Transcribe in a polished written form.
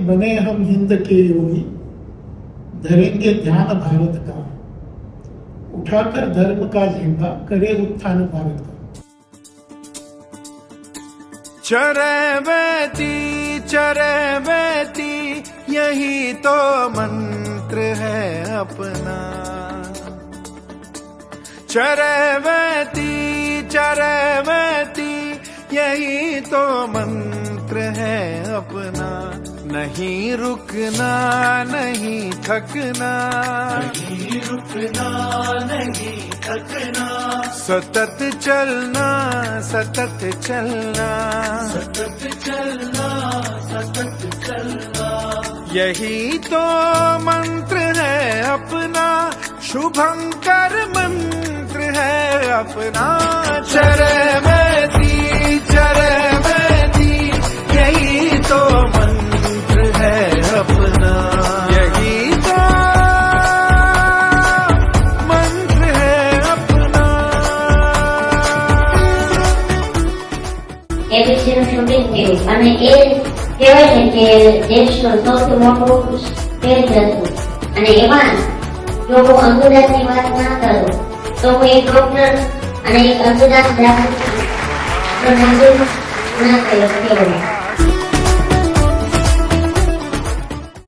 बने हम हिंद के योगी, धरेंगे ध्यान भारत का, उठाकर धर्म का झंडा, करे उत्थान भारत का। चरे बेटी यही तो मंत्र है अपना। चरे बेटी यही तो मंत्र है अपना। नहीं रुकना नहीं थकना, नहीं रुकना नहीं थकना, सतत चलना सतत चलना, सतत चलना सतत चलना। यही तो मंत्र है अपना, शुभंकर मंत्र है अपना। चरे बेटी यही तो मंत्र है अपना। यही तो मंत्र है अपना। એબીસીનું શૂટિંગ થયું અને એ કહેવાય છે કે દેશનું સૌથી મોટું સ્ટેજ હતું અને એમાં જો હું અંગદાનની વાત ના કરું તો હું એક ડોક્ટર અને એક અંગદાન મંજૂર ના કર્યો.